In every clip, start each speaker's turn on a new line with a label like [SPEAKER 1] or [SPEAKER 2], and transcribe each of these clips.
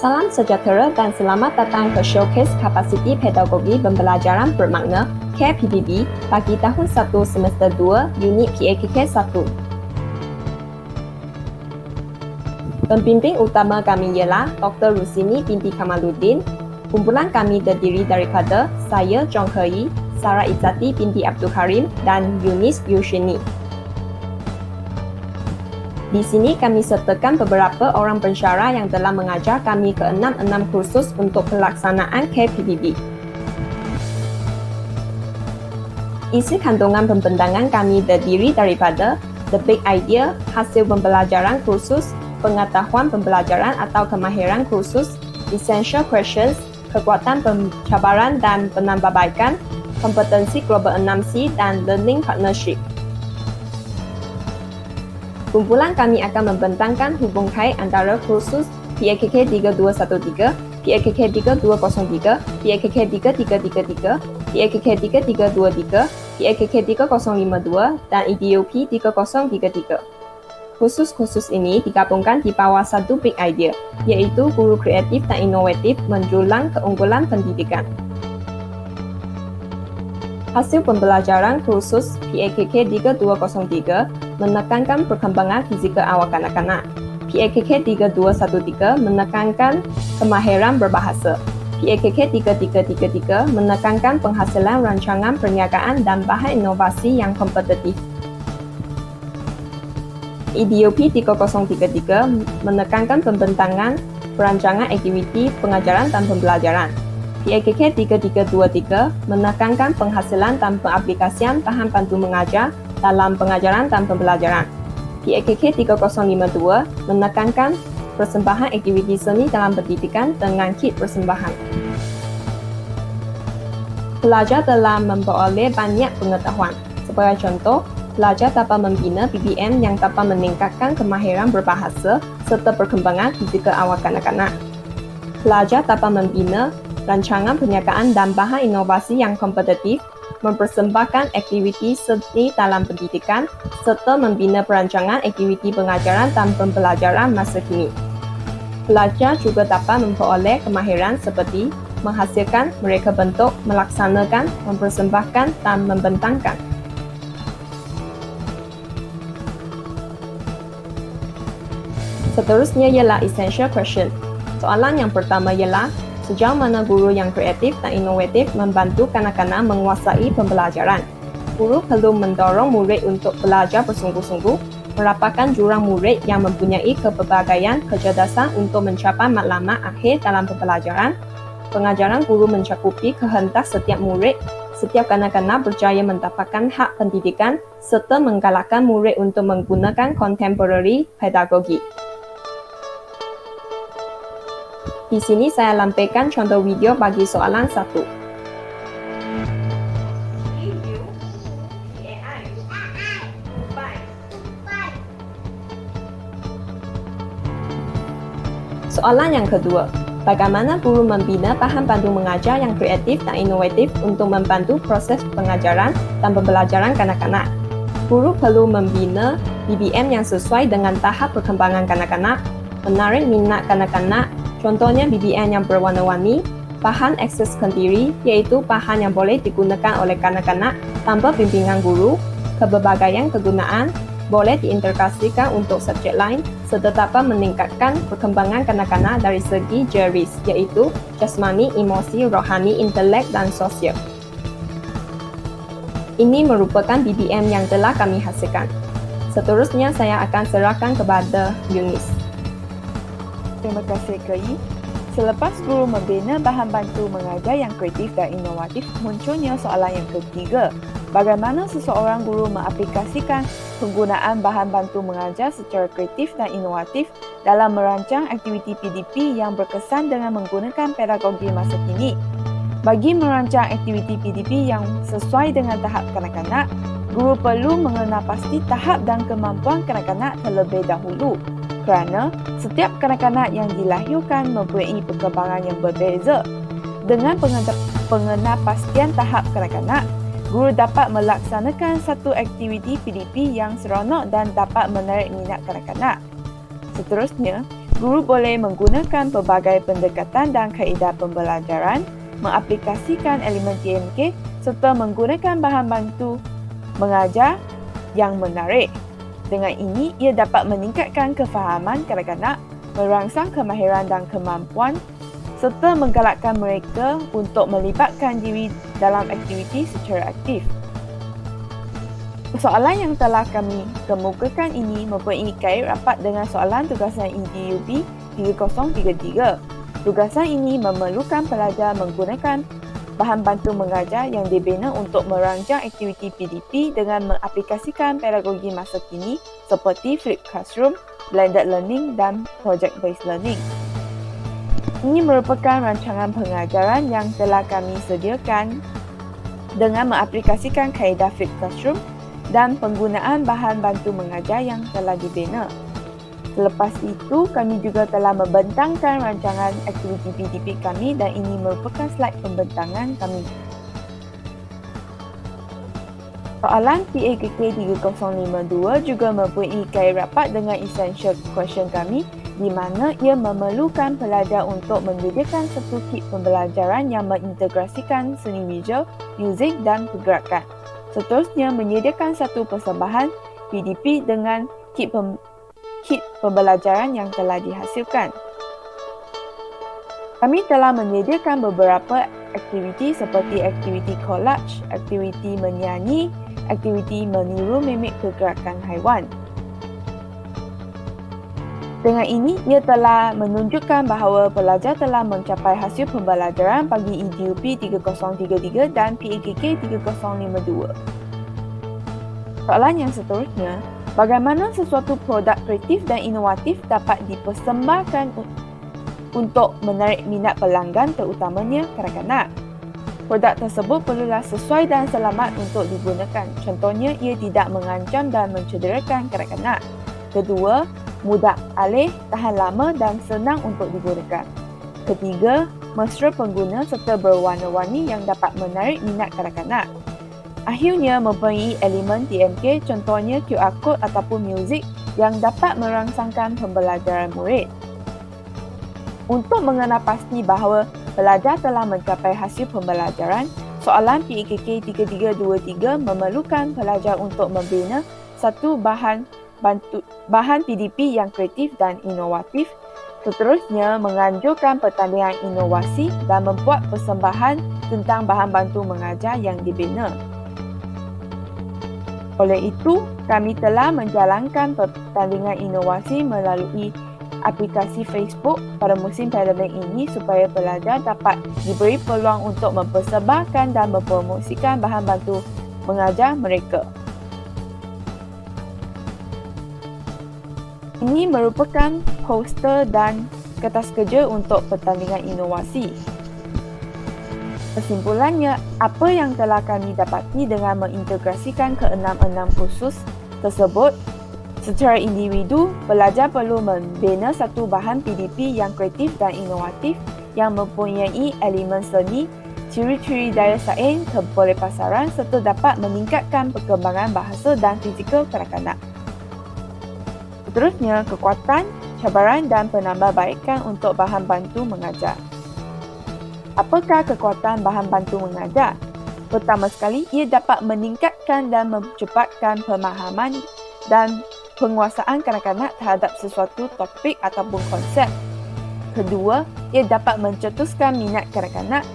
[SPEAKER 1] Salam sejahtera dan selamat datang ke Showcase Kapasiti Pedagogi Pembelajaran Bermakna KPBB bagi tahun 1 semester 2 unit PAKK 1. Pembimbing utama kami ialah Dr. Rusini binti Kamaluddin. Kumpulan kami terdiri daripada saya, Jong Hei, Sarah Izzati binti Abdul Karim dan Yunis Yushini. Di sini kami sertakan beberapa orang pensyarah yang telah mengajar kami ke 6 kursus untuk pelaksanaan KPBB. Isi kandungan pembentangan kami terdiri daripada The Big Idea, hasil pembelajaran kursus, pengetahuan pembelajaran atau kemahiran kursus, Essential Questions, kekuatan pencabaran dan penambahbaikan, kompetensi global 6C dan Learning Partnership. Kumpulan kami akan membentangkan hubung kait antara kursus PAKK 3213, PAKK 3203, PAKK 3333, PAKK 3323, PAKK 3052 dan EDUP 3033. Kursus-kursus ini digabungkan di bawah satu big idea, iaitu guru kreatif dan inovatif menjulang keunggulan pendidikan. Hasil pembelajaran kursus PAKK 3203 menekankan perkembangan fizikal awal kanak-kanak. PAKK 3213 menekankan kemahiran berbahasa. PAKK 3333 menekankan penghasilan rancangan perniagaan dan bahan inovasi yang kompetitif. EDUP 3033 menekankan pembentangan perancangan aktiviti pengajaran dan pembelajaran. PAKK 3323 menekankan penghasilan dan pengaplikasian bahan bantu mengajar dalam pengajaran dan pembelajaran. PAKK 3052 menekankan persembahan aktiviti seni dalam pendidikan dengan kit persembahan. Pelajar telah memperoleh banyak pengetahuan. Sebagai contoh, pelajar dapat membina BBM yang dapat meningkatkan kemahiran berbahasa serta perkembangan fizikal awal kanak-kanak. Pelajar dapat membina rancangan perniagaan dan bahan inovasi yang kompetitif, mempersembahkan aktiviti seni dalam pendidikan, serta membina perancangan aktiviti pengajaran dan pembelajaran masa kini. Pelajar juga dapat memperoleh kemahiran seperti menghasilkan, mereka bentuk, melaksanakan, mempersembahkan dan membentangkan. Seterusnya ialah essential question. Soalan yang pertama ialah, sejauh mana guru yang kreatif dan inovatif membantu kanak-kanak menguasai pembelajaran? Guru perlu mendorong murid untuk belajar bersungguh-sungguh, merapatkan jurang murid yang mempunyai kepelbagaian kecerdasan untuk mencapai matlamat akhir dalam pembelajaran. Pengajaran guru mencakupi kehendak setiap murid, setiap kanak-kanak berjaya mendapatkan hak pendidikan, serta menggalakkan murid untuk menggunakan contemporary pedagogi. Di sini saya lampirkan contoh video bagi soalan 1. Soalan yang kedua, bagaimana guru membina bahan bantu mengajar yang kreatif dan inovatif untuk membantu proses pengajaran dan pembelajaran kanak-kanak? Guru perlu membina BBM yang sesuai dengan tahap perkembangan kanak-kanak, menarik minat kanak-kanak. Contohnya BBM yang berwarna-warni, bahan akses sendiri, iaitu bahan yang boleh digunakan oleh kanak-kanak tanpa bimbingan guru, kepelbagaian kegunaan, boleh diintegrasikan untuk subjek lain, serta dapat meningkatkan perkembangan kanak-kanak dari segi jeris, iaitu jasmani, emosi, rohani, intelek, dan sosial. Ini merupakan BBM yang telah kami hasilkan. Seterusnya saya akan serahkan kepada Yunis.
[SPEAKER 2] Terima kasih, Kei. Selepas guru membina bahan bantu mengajar yang kreatif dan inovatif, munculnya soalan yang ketiga. Bagaimana seseorang guru mengaplikasikan penggunaan bahan bantu mengajar secara kreatif dan inovatif dalam merancang aktiviti PDP yang berkesan dengan menggunakan pedagogi masa kini? Bagi merancang aktiviti PDP yang sesuai dengan tahap kanak-kanak, guru perlu mengenal pasti tahap dan kemampuan kanak-kanak terlebih dahulu. Kerana setiap kanak-kanak yang dilahirkan mempunyai perkembangan yang berbeza. Dengan pengenapastian tahap kanak-kanak, guru dapat melaksanakan satu aktiviti PDP yang seronok dan dapat menarik minat kanak-kanak. Seterusnya, Guru boleh menggunakan pelbagai pendekatan dan kaedah pembelajaran, mengaplikasikan elemen TMK serta menggunakan bahan bantu mengajar yang menarik. Dengan ini, ia dapat meningkatkan kefahaman kanak-kanak, merangsang kemahiran dan kemampuan serta menggalakkan mereka untuk melibatkan diri dalam aktiviti secara aktif. Soalan yang telah kami kemukakan ini mempunyai kait rapat dengan soalan tugasan EDUP 3033. Tugasan ini memerlukan pelajar menggunakan bahan bantu mengajar yang dibina untuk merancang aktiviti PDP dengan mengaplikasikan pedagogi masa kini seperti Flipped Classroom, Blended Learning dan Project Based Learning. Ini merupakan rancangan pengajaran yang telah kami sediakan dengan mengaplikasikan kaedah Flipped Classroom dan penggunaan bahan bantu mengajar yang telah dibina. Selepas itu, kami juga telah membentangkan rancangan aktiviti PDP kami dan ini merupakan slide pembentangan kami. Soalan PAKK 3052 juga mempunyai kait rapat dengan essential question kami di mana ia memerlukan pelajar untuk menyediakan satu kit pembelajaran yang mengintegrasikan seni visual, muzik dan pergerakan. Seterusnya, menyediakan satu persembahan PDP dengan kit pembelajaran yang telah dihasilkan. Kami telah menyediakan beberapa aktiviti seperti aktiviti collage, aktiviti menyanyi, aktiviti meniru mimik pergerakan haiwan. Dengan ini, ia telah menunjukkan bahawa pelajar telah mencapai hasil pembelajaran bagi EDUP 3033 dan PAKK 3052. Soalan yang seterusnya, bagaimana sesuatu produk kreatif dan inovatif dapat dipersembahkan untuk menarik minat pelanggan terutamanya kanak-kanak? Produk tersebut perlulah sesuai dan selamat untuk digunakan. Contohnya, ia tidak mengancam dan mencederakan kanak-kanak. Kedua, mudah alih, tahan lama dan senang untuk digunakan. Ketiga, mesra pengguna serta berwarna-warni yang dapat menarik minat kanak-kanak. Akhirnya, mempunyai elemen TMK, contohnya QR code ataupun muzik yang dapat merangsangkan pembelajaran murid. Untuk mengenal pasti bahawa pelajar telah mencapai hasil pembelajaran, soalan PAKK 3323 memerlukan pelajar untuk membina satu bahan PDP yang kreatif dan inovatif. Seterusnya, menganjurkan pertandingan inovasi dan membuat persembahan tentang bahan bantu mengajar yang dibina. Oleh itu, kami telah menjalankan pertandingan inovasi melalui aplikasi Facebook pada musim pandemik ini supaya pelajar dapat diberi peluang untuk mempersembahkan dan mempromosikan bahan bantu mengajar mereka. Ini merupakan poster dan kertas kerja untuk pertandingan inovasi. Kesimpulannya, apa yang telah kami dapati dengan mengintegrasikan keenam-enam kursus tersebut, secara individu, pelajar perlu membina satu bahan PDP yang kreatif dan inovatif yang mempunyai elemen seni, ciri-ciri daya saing, kebolehpasaran serta dapat meningkatkan perkembangan bahasa dan fizikal kanak-kanak. Seterusnya, kekuatan, cabaran dan penambahbaikan untuk bahan bantu mengajar. Apakah kekuatan bahan bantu mengajar? Pertama sekali, ia dapat meningkatkan dan mempercepatkan pemahaman dan penguasaan kanak-kanak terhadap sesuatu topik ataupun konsep. Kedua, ia dapat mencetuskan minat kanak-kanak.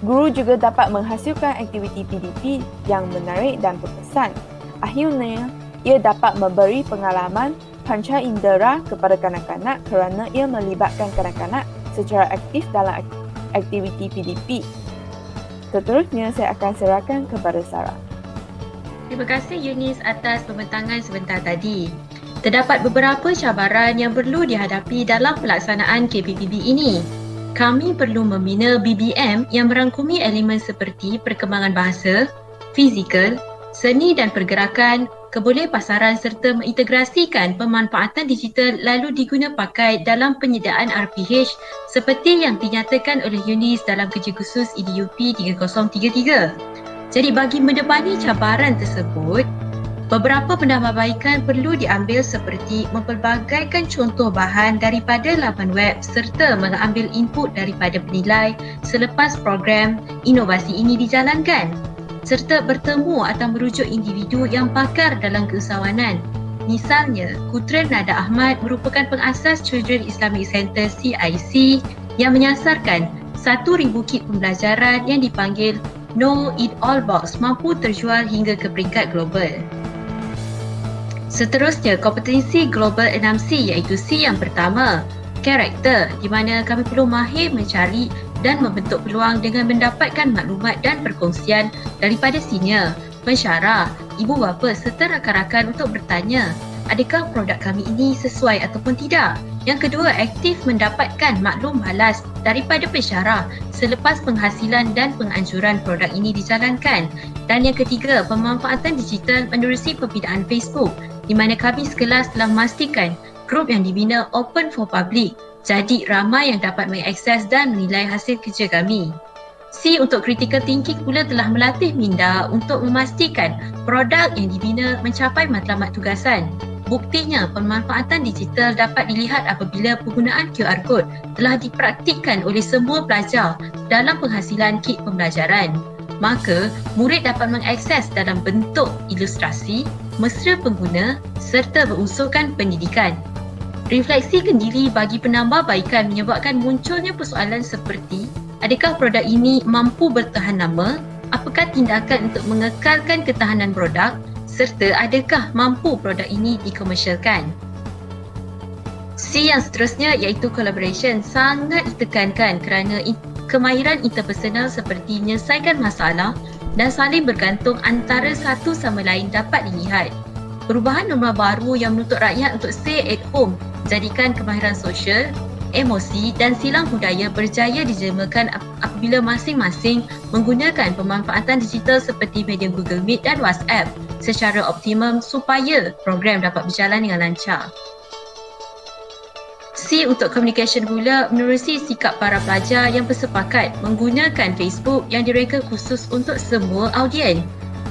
[SPEAKER 2] Guru juga dapat menghasilkan aktiviti PDP yang menarik dan berkesan. Akhirnya, ia dapat memberi pengalaman panca indera kepada kanak-kanak kerana ia melibatkan kanak-kanak secara aktif dalam aktiviti PDP. Seterusnya, saya akan serahkan kepada Sarah.
[SPEAKER 3] Terima kasih Eunice atas pembentangan sebentar tadi. Terdapat beberapa cabaran yang perlu dihadapi dalam pelaksanaan KPPB ini. Kami perlu membina BBM yang merangkumi elemen seperti perkembangan bahasa, fizikal, seni dan pergerakan, kebolehpasaran serta mengintegrasikan pemanfaatan digital lalu diguna pakai dalam penyediaan RPH seperti yang dinyatakan oleh Eunice dalam kerja khusus EDUP 3033. Jadi bagi mendepani cabaran tersebut, Beberapa penambahbaikan perlu diambil seperti mempelbagaikan contoh bahan daripada laman web serta mengambil input daripada penilai selepas program inovasi ini dijalankan, serta bertemu atau merujuk individu yang pakar dalam keusahawanan. Misalnya, Kutren Nada Ahmad merupakan pengasas Children Islamic Center CIC yang menyasarkan 1,000 kit pembelajaran yang dipanggil Know It All Box mampu terjual hingga ke peringkat global. Seterusnya, kompetensi global 6C iaitu C yang pertama, karakter, di mana kami perlu mahir mencari dan membentuk peluang dengan mendapatkan maklumat dan perkongsian daripada senior, pensyarah, ibu bapa serta rakan-rakan untuk bertanya, adakah produk kami ini sesuai ataupun tidak? Yang kedua, aktif mendapatkan maklum balas daripada pensyarah selepas penghasilan dan penganjuran produk ini dijalankan. Dan yang ketiga, pemanfaatan digital menerusi pembinaan Facebook di mana kami sekelas telah memastikan grup yang dibina open for public, jadi ramai yang dapat mengakses dan menilai hasil kerja kami. C untuk critical thinking pula telah melatih minda untuk memastikan produk yang dibina mencapai matlamat tugasan. Buktinya, pemanfaatan digital dapat dilihat apabila penggunaan QR Code telah dipraktikkan oleh semua pelajar dalam penghasilan kit pembelajaran. Maka, murid dapat mengakses dalam bentuk ilustrasi, mesra pengguna serta berunsurkan pendidikan. Refleksi kendiri bagi penambahbaikan menyebabkan munculnya persoalan seperti adakah produk ini mampu bertahan lama, apakah tindakan untuk mengekalkan ketahanan produk serta adakah mampu produk ini dikomersialkan. C yang seterusnya iaitu collaboration sangat ditekankan kerana kemahiran interpersonal seperti menyelesaikan masalah dan saling bergantung antara satu sama lain dapat dilihat. Perubahan norma baru yang menuntut rakyat untuk stay at home jadikan kemahiran sosial, emosi dan silang budaya berjaya dijemakan apabila masing-masing menggunakan pemanfaatan digital seperti medium Google Meet dan WhatsApp secara optimum supaya program dapat berjalan dengan lancar. C untuk communication pula menerusi sikap para pelajar yang bersepakat menggunakan Facebook yang direka khusus untuk semua audien.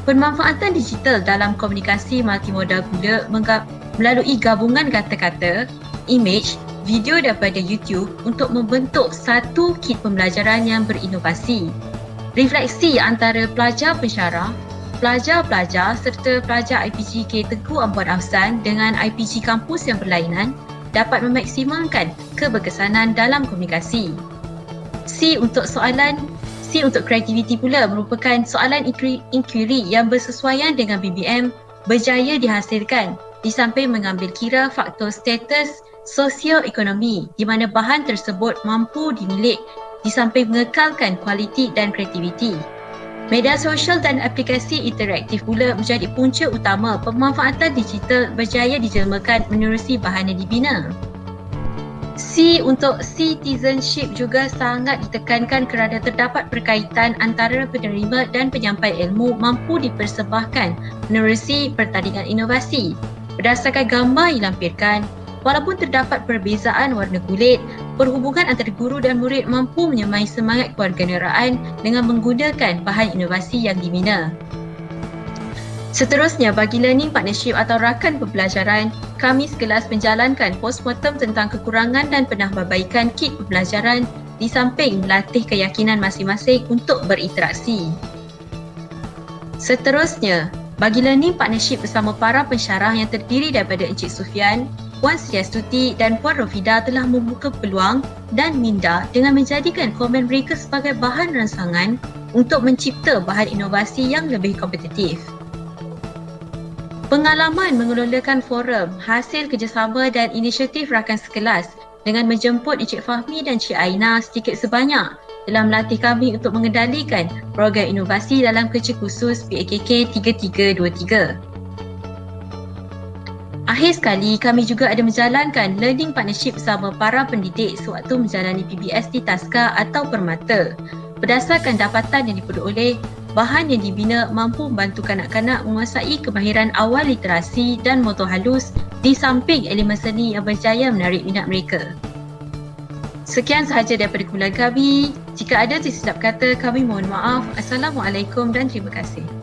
[SPEAKER 3] Pemanfaatan digital dalam komunikasi multimodal pula melalui gabungan kata-kata, image, video daripada YouTube untuk membentuk satu kit pembelajaran yang berinovasi. Refleksi antara pelajar pensyarah, pelajar-pelajar serta pelajar IPG K Tengku Ampuan Afsan dengan IPG kampus yang berlainan dapat memaksimalkan keberkesanan dalam komunikasi. C untuk kreativiti pula merupakan soalan inquiry yang bersesuaian dengan BBM berjaya dihasilkan di samping mengambil kira faktor status sosioekonomi di mana bahan tersebut mampu dimilik di samping mengekalkan kualiti dan kreativiti. Media sosial dan aplikasi interaktif pula menjadi punca utama pemanfaatan digital berjaya dijelmakan menerusi bahan yang dibina. C untuk citizenship juga sangat ditekankan kerana terdapat perkaitan antara penerima dan penyampai ilmu mampu dipersembahkan menerusi pertandingan inovasi. Berdasarkan gambar dilampirkan, walaupun terdapat perbezaan warna kulit, perhubungan antara guru dan murid mampu menyemai semangat kewarganegaraan dengan menggunakan bahan inovasi yang dibina. Seterusnya, bagi learning partnership atau rakan pembelajaran, kami sekelas menjalankan postmortem tentang kekurangan dan penambahbaikan kit pembelajaran di samping melatih keyakinan masing-masing untuk berinteraksi. Seterusnya, bagi learning partnership bersama para pensyarah yang terdiri daripada Encik Sufian, Puan Sriastuti dan Puan Rofida telah membuka peluang dan minda dengan menjadikan komen mereka sebagai bahan rangsangan untuk mencipta bahan inovasi yang lebih kompetitif. Pengalaman mengelolakan forum, hasil kerjasama dan inisiatif rakan sekelas dengan menjemput Encik Fahmi dan Cik Aina sedikit sebanyak telah melatih kami untuk mengendalikan program inovasi dalam kerja khusus PAKK 3323. Akhir sekali, kami juga ada menjalankan learning partnership bersama para pendidik sewaktu menjalani PBS di Taska atau Permata. Berdasarkan dapatan yang diperoleh, bahan yang dibina mampu membantu kanak-kanak menguasai kemahiran awal literasi dan motor halus di samping elemen seni yang berjaya menarik minat mereka. Sekian sahaja daripada kumpulan kami. Jika ada tersilap kata, kami mohon maaf. Assalamualaikum dan terima kasih.